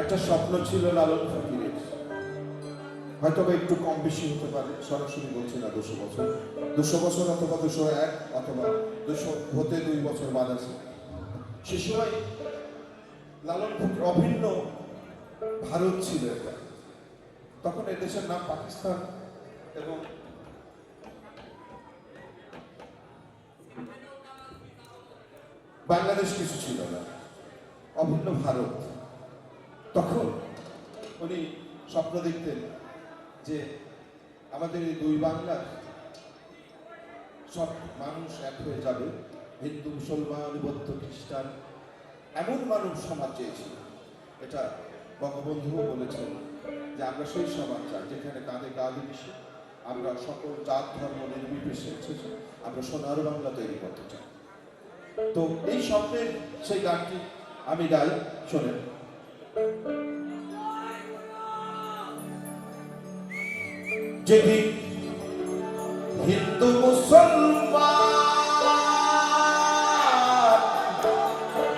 একটা স্বপ্ন ছিল লালন ফকিরের, হয়তো বা একটু কম বেশি হতে পারে, সরাসরি বলছি না 200 বছর, 200 বছর অথবা 201 অথবা 200 হতে 2 বছর বাদ আছে। সে সময় লালন ফকির অভিন্ন ভারত ছিল এটা, তখন এদেশের নাম পাকিস্তান এবং বাংলাদেশ কিছু ছিল না, অভিন্ন ভারত। তখন উনি স্বপ্ন দেখতেন যে আমাদের এই দুই বাংলার সব মানুষ এক হয়ে যাবে, হিন্দু মুসলমান বৌদ্ধ খ্রিস্টান এমন মানুষ সমাজ চেয়েছিল। এটা বঙ্গবন্ধুও বলেছেন যে আমরা সেই সমাজ চাই যেখানে কাঁধে কাঁধ মিশে আমরা সকল জাত ধর্ম নির্বিশেষে আমরা সোনার বাংলা তৈরি করতে চাই। তো এই স্বপ্নের সেই গানটি আমি গাই, শোনেন। যেদিন হিন্দু মুসলমান,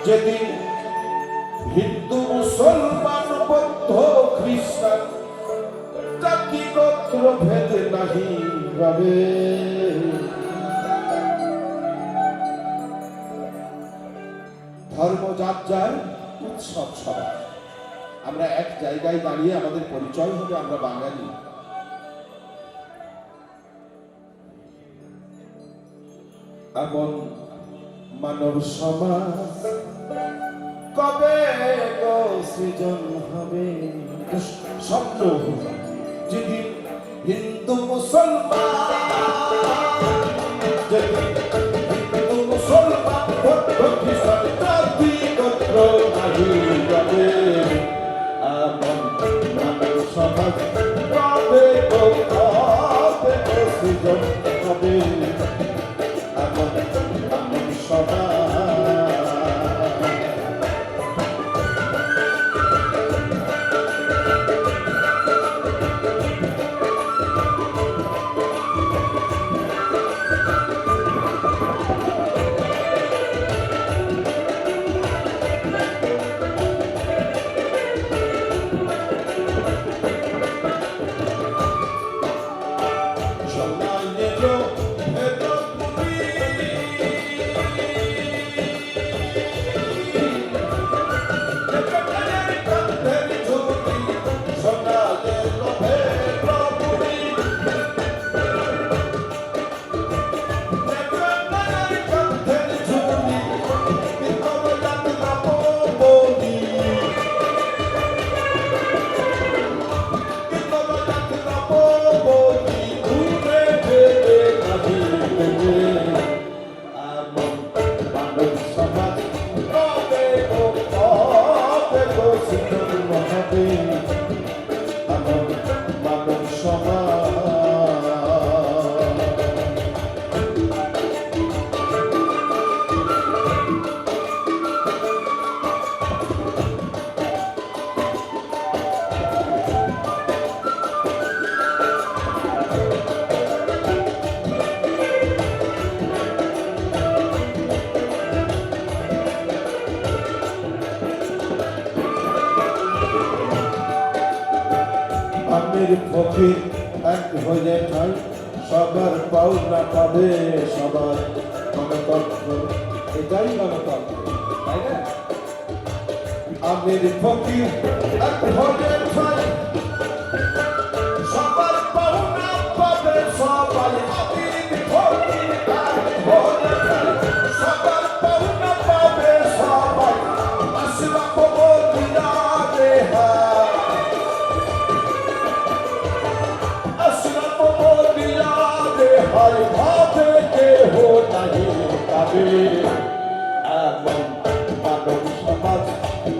যেদিন হিন্দু মুসলমান বৌদ্ধ খ্রিস্টান জাতি গোত্র ভেদ নাহি রবে, ধর্ম যার যার উৎসব সবার, আমরা এক জায়গায় দাঁড়িয়ে আমাদের পরিচয় হবে আমরা বাঙালি। এমন মানব সমাজ কবে গো সৃজন হবে, স্বপ্ন যেদিন হিন্দু মুসলমান, যেদিন হিন্দু মুসলমান বৌদ্ধ খ্রিস্টান জাতি গোত্র নাহি রবে, এমন মানব সমাজ কবে গো সৃজন হবে, এমন মানব সমাজ। আমের ফকির এক হয়ে ঠাই, সবার পাওনা পাবে সবার গণতন্ত্র, এটাই গণতন্ত্র, তাই না? আমের ফকির এক হয়ে ঠাই, সবার পাওনা পাবে সবাই, আমের ফকির এক হয়ে ঠাই, সবার পাওনা পাবে সবাই, আশরাফ বলিয়া রেহা, हर भावे के हो नहीं कभी, एमन मानव समाज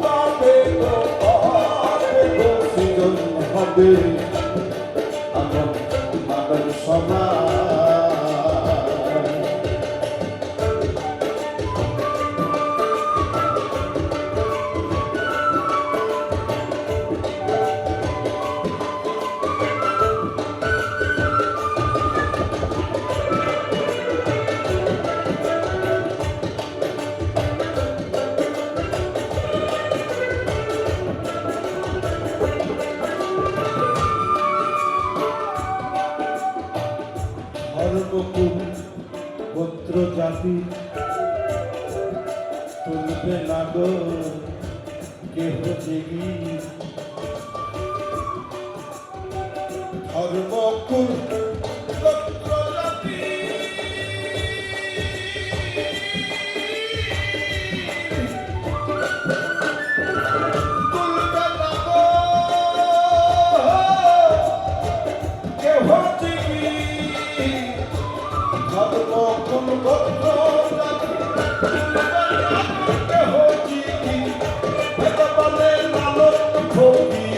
कबे गो सृজন হবে, एमन मानव समाज। জাতি তুলবে না গো কেহ জেগি ধর্ম কুল গোত্র জাতি তুলবে না গো কেহ জেগি ধর্ম কুল গোত্র জাতি কেহ জেগি ভেদ বলে লালন ভোগী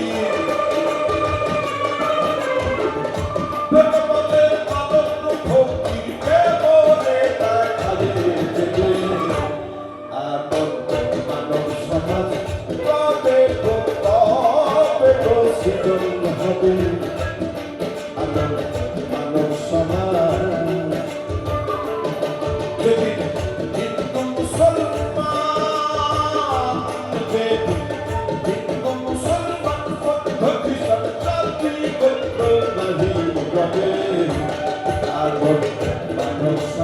I